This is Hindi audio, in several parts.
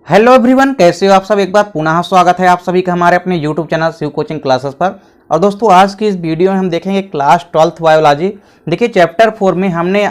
हेलो एवरीवन, कैसे हो आप सब। एक बार पुनः स्वागत है आप सभी का हमारे अपने YouTube channel Shiv coaching classes पर। और दोस्तों, आज की इस वीडियो में हम देखेंगे क्लास 12th बायोलॉजी। देखिए, चैप्टर 4 में हमने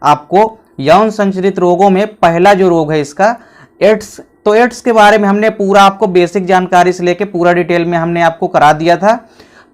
आपको यौन संचारित रोगों में पहला जो रोग है इसका एड्स, तो एड्स के बारे में हमने पूरा आपको बेसिक जानकारी से लेके पूरा डिटेल में हमने आपको करा दिया था।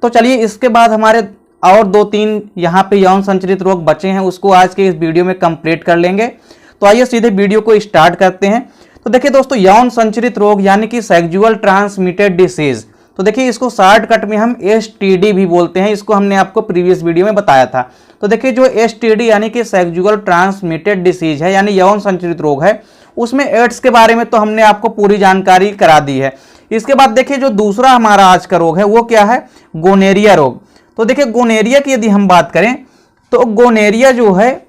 तो चलिए, इसके बाद हमारे और 2-3 यहाँ पे यौन संचारित रोग बचे हैं, उसको आज के इस वीडियो में कंप्लीट कर लेंगे। तो आइए सीधे वीडियो को स्टार्ट करते हैं। तो देखिए दोस्तों, यौन संचारित रोग यानी कि सेक्सुअल ट्रांसमिटेड डिसीज, तो देखिए इसको शॉर्टकट में हम एसटीडी भी बोलते हैं। इसको हमने आपको प्रीवियस वीडियो में बताया था। तो देखिए, जो एसटीडी यानी कि सेक्सुअल ट्रांसमिटेड डिसीज है यानी यौन संचारित रोग है, उसमें एड्स के बारे में तो हमने आपको पूरी जानकारी करा दी है। इसके बाद देखिए, जो दूसरा हमारा आज का रोग है वो क्या है, गोनेरिया रोग। तो देखिए, गोनेरिया की यदि हम बात करें तो गोनेरिया जो है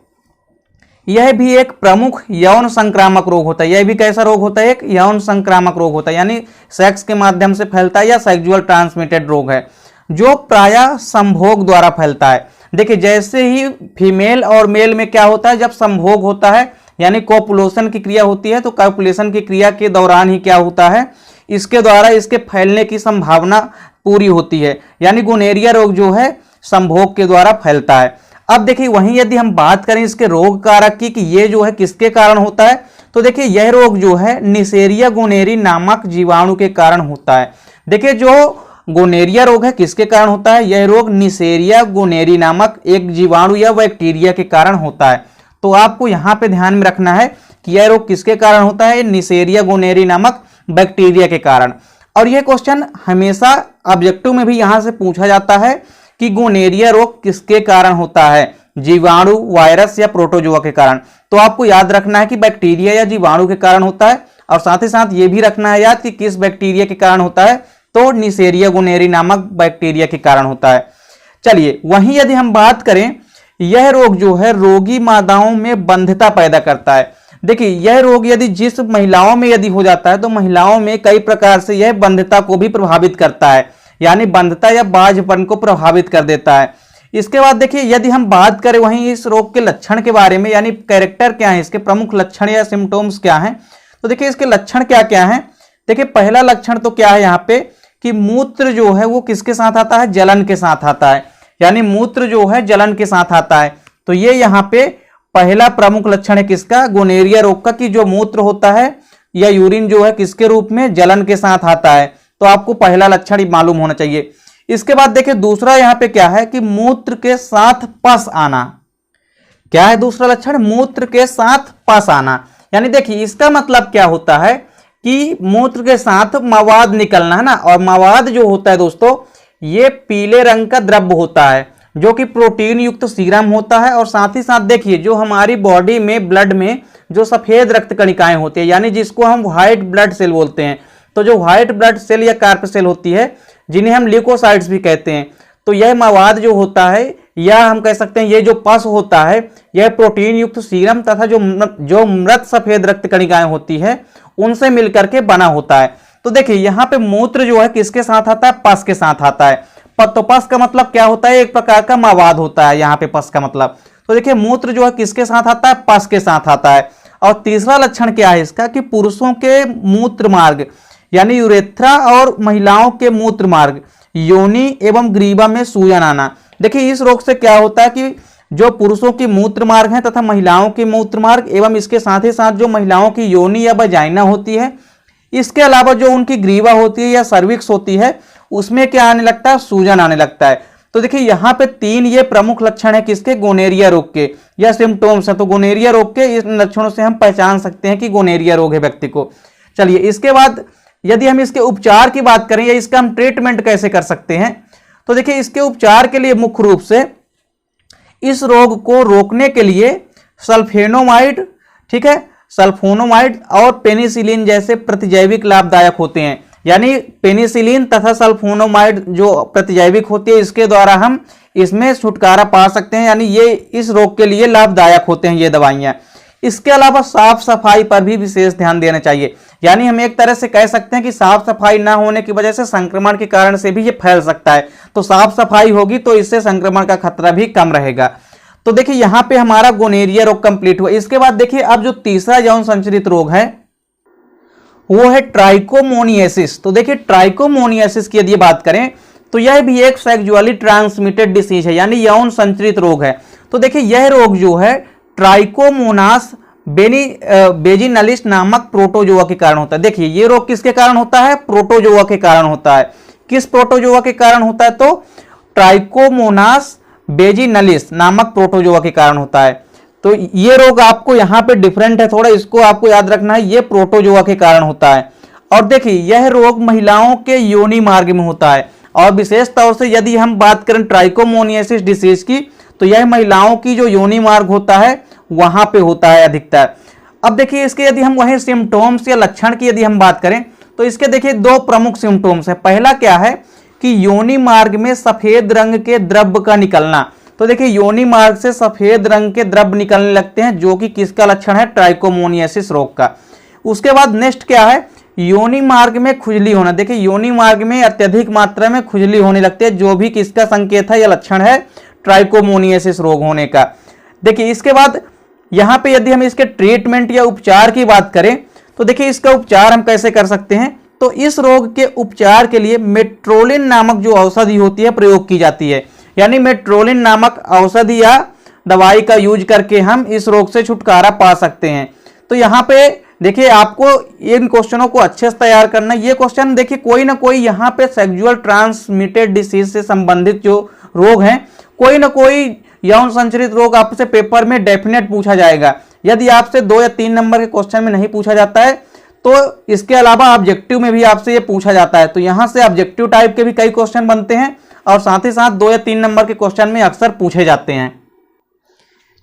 यह भी एक प्रमुख यौन संक्रामक रोग होता है। यह भी कैसा रोग होता है, एक यौन संक्रामक रोग होता है, यानी सेक्स के माध्यम से फैलता है या सेक्सुअल ट्रांसमिटेड रोग है, जो प्रायः संभोग द्वारा फैलता है। देखिए, जैसे ही फीमेल और मेल में क्या होता है, जब संभोग होता है यानी कोपुलेशन की क्रिया होती है, तो कोपुलेशन की क्रिया के दौरान ही क्या होता है, इसके द्वारा इसके फैलने की संभावना पूरी होती है। यानी गोनेरिया रोग जो है संभोग के द्वारा फैलता है। अब देखिए, वहीं यदि हम बात करें इसके रोग कारक की कि ये जो है किसके कारण होता है, तो देखिए यह रोग जो है निसेरिया गोनेरी नामक जीवाणु के कारण होता है। देखिए, जो गोनेरिया रोग है किसके कारण होता है, यह रोग निसेरिया गोनेरी नामक एक जीवाणु या बैक्टीरिया के कारण होता है। तो आपको यहां पे ध्यान में रखना है कि यह रोग किसके कारण होता है, निसेरिया गोनेरी नामक बैक्टीरिया के कारण। और यह क्वेश्चन हमेशा ऑब्जेक्टिव में भी यहां से पूछा जाता है कि गोनेरिया रोग किसके कारण होता है, जीवाणु, वायरस या प्रोटोजोआ के कारण। तो आपको याद रखना है कि बैक्टीरिया या जीवाणु के कारण होता है, और साथ ही साथ ये भी रखना है याद कि किस बैक्टीरिया के कारण होता है, तो निसेरिया गोनेरी नामक बैक्टीरिया के कारण होता है। चलिए, वहीं यदि हम बात करें, यह रोग जो है रोगी मादाओं में बंध्यता पैदा करता है। देखिए, यह रोग यदि जिस महिलाओं में यदि हो जाता है तो महिलाओं में कई प्रकार से यह बंध्यता को भी प्रभावित करता है, यानी बंधता या बाझपन को प्रभावित कर देता है। इसके बाद देखिए, यदि हम बात करें वहीं इस रोग के लक्षण के बारे में, यानी कैरेक्टर क्या है, इसके प्रमुख लक्षण या सिम्टोम्स क्या हैं, तो देखिए इसके लक्षण क्या क्या हैं। देखिए, पहला लक्षण तो क्या है यहाँ पे कि मूत्र जो है वो किसके साथ आता है, जलन के साथ आता है, यानी मूत्र जो है जलन के साथ आता है। तो ये यहाँ पे पहला प्रमुख लक्षण है किसका, गोनेरिया रोग का, कि जो मूत्र होता है या यूरिन जो है किसके रूप में, जलन के साथ आता है। तो आपको पहला लक्षण ही मालूम होना चाहिए। इसके बाद देखिए, दूसरा यहां पे क्या है कि मूत्र के साथ पस आना। क्या है दूसरा लक्षण, मूत्र के साथ पस आना। यानी देखिए, इसका मतलब क्या होता है कि मूत्र के साथ मवाद निकलना है ना, और मवाद जो होता है दोस्तों, ये पीले रंग का द्रव्य होता है जो कि प्रोटीन युक्त सीरम होता है। और साथ ही साथ देखिए, जो हमारी बॉडी में ब्लड में जो सफेद रक्त कणिकाएं होती है, यानी जिसको हम व्हाइट ब्लड सेल बोलते हैं, तो जो व्हाइट ब्लड सेल या कार्प सेल होती है, जिन्हें हम ल्यूकोसाइट्स भी कहते हैं, तो यह मवाद जो होता है, या हम कह सकते हैं ये जो पस होता है, यह प्रोटीन युक्त सीरम तथा जो मृत सफेद रक्त कणिकाएं होती है उनसे मिलकर के बना होता है। तो देखिए, यहाँ पे मूत्र जो है किसके साथ आता है, पस के साथ आता है। तो पस का मतलब क्या होता है, एक प्रकार का मवाद होता है यहाँ पे पस का मतलब। तो देखिए, मूत्र जो है किसके साथ आता है, पस के साथ आता है। और तीसरा लक्षण क्या है इसका कि पुरुषों के मूत्र मार्ग यानी यूरेथ्रा और महिलाओं के मूत्र मार्ग योनि एवं ग्रीवा में सूजन आना। देखिए, इस रोग से क्या होता है कि जो पुरुषों की मूत्र मार्ग है तथा महिलाओं के मूत्र मार्ग एवं इसके साथ ही साथ जो महिलाओं की योनि या वजाइना होती है, इसके अलावा जो उनकी ग्रीवा होती है या सर्विक्स होती है, उसमें क्या आने लगता है, सूजन आने लगता है। तो देखिए, यहाँ पे 3 ये प्रमुख लक्षण है किसके, गोनेरिया रोग के या सिम्टोम्स है। तो गोनेरिया रोग के इस लक्षणों से हम पहचान सकते हैं कि गोनेरिया रोग है व्यक्ति को। चलिए, इसके बाद यदि हम इसके उपचार की बात करें या इसका हम ट्रीटमेंट कैसे कर सकते हैं, तो देखिए इसके उपचार के लिए मुख्य रूप से इस रोग को रोकने के लिए सल्फेनोमाइड, ठीक है, सल्फोनोमाइड और पेनिसिलिन जैसे प्रतिजैविक लाभदायक होते हैं। यानी पेनिसिलिन तथा सल्फोनोमाइड जो प्रतिजैविक होती है, इसके द्वारा हम इसमें छुटकारा पा सकते हैं, यानी ये इस रोग के लिए लाभदायक होते हैं ये दवाइयां। इसके अलावा साफ सफाई पर भी विशेष ध्यान देना चाहिए। यानी हम एक तरह से कह सकते हैं कि साफ सफाई ना होने की वजह से संक्रमण के कारण से भी ये फैल सकता है। तो साफ सफाई होगी तो इससे संक्रमण का खतरा भी कम रहेगा। तो देखिए, यहां पे हमारा गोनेरिया रोग कंप्लीट हुआ। इसके बाद देखिए, अब जो तीसरा यौन संचारित रोग है वो है ट्राइकोमोनियासिस। तो देखिए ट्राइकोमोनियासिस की यदि बात करें तो यह भी एक सेक्सुअली ट्रांसमिटेड डिसीज है, यानी यौन संचरित रोग है। तो देखिए यह रोग जो है ट्राइकोमोनास बेजिनलिस नामक प्रोटोजोआ के कारण होता है। देखिए ये रोग किसके कारण होता है? प्रोटोजोआ के कारण होता है। किस प्रोटोजोआ के कारण होता है? तो ट्राइकोमोनास बेजिनलिस नामक प्रोटोजोआ के कारण होता है। तो ये रोग आपको यहाँ पे डिफरेंट है थोड़ा, इसको आपको याद रखना है, ये प्रोटोजोआ के कारण होता है। और देखिए यह रोग महिलाओं के योनि मार्ग में होता है, और विशेष तौर से यदि हम बात करें ट्राइकोमोनियासिस डिसीज की तो यह महिलाओं की जो योनि मार्ग होता है वहां पे होता है अधिकतर। अब देखिए इसके यदि हम वही सिम्टोम्स या लक्षण की यदि हम बात करें तो इसके देखिए दो प्रमुख सिम्टोम्स है। पहला क्या है कि योनि मार्ग में सफेद रंग के द्रव्य का निकलना। तो देखिए योनि मार्ग से सफेद रंग के द्रव्य निकलने लगते हैं, जो कि किसका लक्षण है? ट्राइकोमोनियासिस रोग का। उसके बाद नेक्स्ट क्या है? योनि मार्ग में खुजली होना। देखिए योनि मार्ग में अत्यधिक मात्रा में खुजली होने लगती है, जो भी किसका संकेत है या लक्षण है? ट्राइकोमोनियासिस रोग होने का। देखिए इसके बाद यहां पे यदि हम इसके ट्रीटमेंट या उपचार की बात करें तो देखिए इसका उपचार हम कैसे कर सकते हैं? तो इस रोग के उपचार के लिए मेट्रोलिन नामक जो औषधि होती है प्रयोग की जाती है, यानी मेट्रोलिन नामक औषधि या दवाई का यूज करके हम इस रोग से छुटकारा पा सकते हैं। तो यहाँ पे देखिए आपको इन क्वेश्चनों को अच्छे से तैयार करना है। ये क्वेश्चन देखिए कोई ना कोई यहाँ पे सेक्सुअल ट्रांसमिटेड डिसीज से संबंधित जो रोग हैं, कोई ना कोई यौन संचरित रोग आपसे पेपर में डेफिनेट पूछा जाएगा। यदि आपसे 2 या 3 नंबर के क्वेश्चन में नहीं पूछा जाता है तो इसके अलावा ऑब्जेक्टिव में भी आपसे ये पूछा जाता है। तो यहाँ से ऑब्जेक्टिव टाइप के भी कई क्वेश्चन बनते हैं और साथ ही साथ 2 या 3 नंबर के क्वेश्चन में अक्सर पूछे जाते हैं।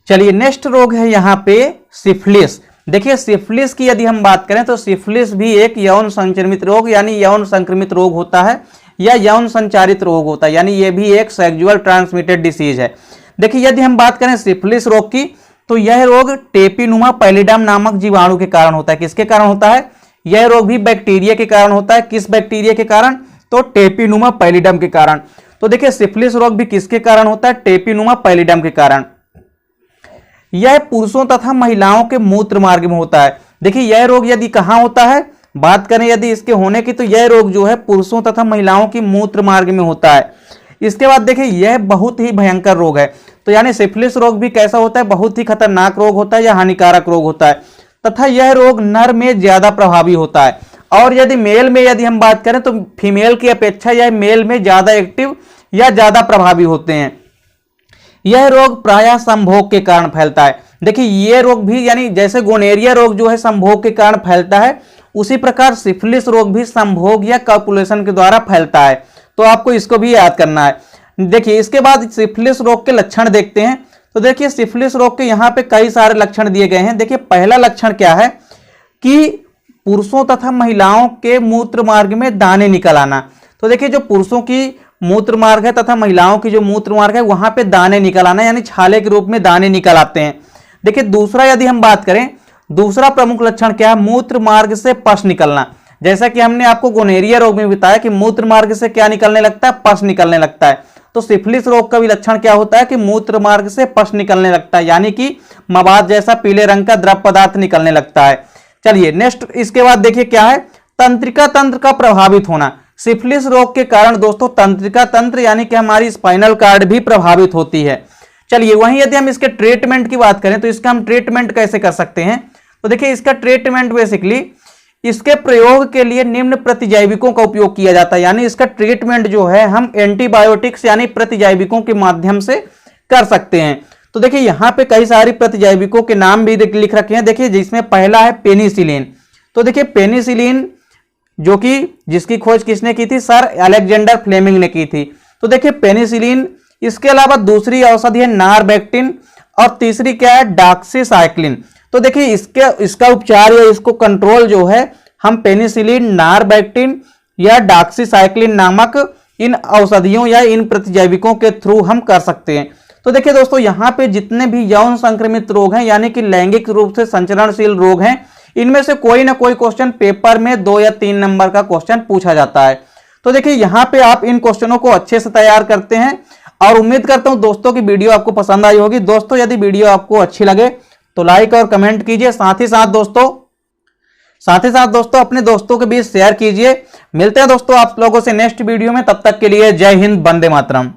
चलिए नेक्स्ट रोग है यहाँ पे सिफिलिस। देखिए सिफिलिस की यदि हम बात करें तो सिफिलिस भी एक यौन संक्रमित रोग यानी यौन संक्रमित रोग होता है या यौन संचारित रोग होता है, यानी ये भी एक सेक्सुअल ट्रांसमिटेड डिसीज है। देखिए यदि हम बात करें सिफिलिस रोग की तो यह रोग टेपिनुमा पैलिडम नामक जीवाणु के कारण होता है। किसके कारण होता है? यह रोग भी बैक्टीरिया के कारण होता है। किस बैक्टीरिया के कारण? तो टेपिनुमा पैलिडम के कारण। तो देखिए सिफिलिस रोग भी किसके कारण होता है? टेपिनुमा पैलिडम के कारण। यह पुरुषों तथा महिलाओं के मूत्र मार्ग में होता है। देखिए यह रोग यदि कहां होता है, बात करें यदि इसके होने की, तो यह रोग जो है पुरुषों तथा महिलाओं की मूत्र मार्ग में होता है। इसके बाद देखिए यह बहुत ही भयंकर रोग है। तो यानी सिफिलिस रोग भी कैसा होता है? बहुत ही खतरनाक रोग होता है या हानिकारक रोग होता है, तथा यह रोग नर में ज्यादा प्रभावी होता है। और यदि मेल में यदि हम बात करें तो फीमेल की अपेक्षा यह मेल में ज्यादा एक्टिव या ज्यादा प्रभावी होते हैं। यह रोग प्रायः संभोग के कारण फैलता है। देखिए ये रोग भी यानी जैसे गोनेरिया रोग जो है संभोग के कारण फैलता है, उसी प्रकार सिफिलिस रोग भी संभोग या कॉपुलेशन के द्वारा फैलता है। तो आपको इसको भी याद करना है। देखिए इसके बाद सिफिलिस रोग के लक्षण देखते हैं। तो देखिए सिफिलिस रोग के यहाँ पे कई सारे लक्षण दिए गए हैं। देखिए पहला लक्षण क्या है कि पुरुषों तथा महिलाओं के मूत्र मार्ग में दाने निकल आना। तो देखिए जो पुरुषों की मूत्र मार्ग है तथा महिलाओं की जो मूत्र मार्ग है वहां पे दाने निकल आना, यानी छाले के रूप में दाने निकल आते हैं। देखिए दूसरा यदि हम बात करें, दूसरा प्रमुख लक्षण क्या है? मूत्र मार्ग से पस निकलना। जैसा कि हमने आपको गोनेरिया रोग में बताया कि मूत्र मार्ग से क्या निकलने लगता है? पस निकलने लगता है। तो सिफिलिस रोग का भी लक्षण क्या होता है कि मूत्र मार्ग से पस निकलने लगता है, यानी कि मवाद जैसा पीले रंग का द्रव पदार्थ निकलने लगता है। चलिए नेक्स्ट इसके बाद देखिए क्या है? तंत्रिका तंत्र का प्रभावित होना। सिफिलिस रोग के कारण दोस्तों तंत्रिका तंत्र यानी कि हमारी स्पाइनल कार्ड भी प्रभावित होती है। चलिए वहीं यदि हम इसके ट्रीटमेंट की बात करें तो इसका हम ट्रीटमेंट कैसे कर सकते हैं? तो देखिए इसका ट्रीटमेंट बेसिकली इसके प्रयोग के लिए निम्न प्रतिजैविकों का उपयोग किया जाता है, यानी इसका ट्रीटमेंट जो है हम एंटीबायोटिक्स यानी प्रतिजैविकों के माध्यम से कर सकते हैं। तो देखिए यहाँ पे कई सारी प्रतिजैविकों के नाम भी लिख रखे हैं। देखिए जिसमें पहला है पेनिसिलिन। तो देखिए पेनिसिलिन जो कि जिसकी खोज किसने की थी? सर अलेक्जेंडर फ्लेमिंग ने की थी। तो देखिए पेनिसिलिन, इसके अलावा दूसरी औषधि है नारबैक्टिन और तीसरी क्या है? डॉक्सीसाइक्लिन। तो देखिए इसका उपचार या इसको कंट्रोल जो है हम पेनिसिलिन, नारबैक्टिन या डॉक्सीसाइक्लिन नामक इन औषधियों या इन प्रतिजैविकों के थ्रू हम कर सकते हैं। तो देखिए दोस्तों यहाँ पे जितने भी यौन संक्रमित रोग हैं यानी कि लैंगिक रूप से संचरणशील रोग हैं, इनमें से कोई ना कोई क्वेश्चन पेपर में 2 या 3 नंबर का क्वेश्चन पूछा जाता है। तो देखिए यहाँ पे आप इन क्वेश्चनों को अच्छे से तैयार करते हैं और उम्मीद करता हूं दोस्तों की वीडियो आपको पसंद आई होगी। दोस्तों यदि वीडियो आपको अच्छी लगे तो लाइक और कमेंट कीजिए। साथ ही साथ दोस्तों साथ ही साथ दोस्तों अपने दोस्तों के बीच शेयर कीजिए। मिलते हैं दोस्तों आप लोगों से नेक्स्ट वीडियो में, तब तक के लिए जय हिंद, वंदे मातरम।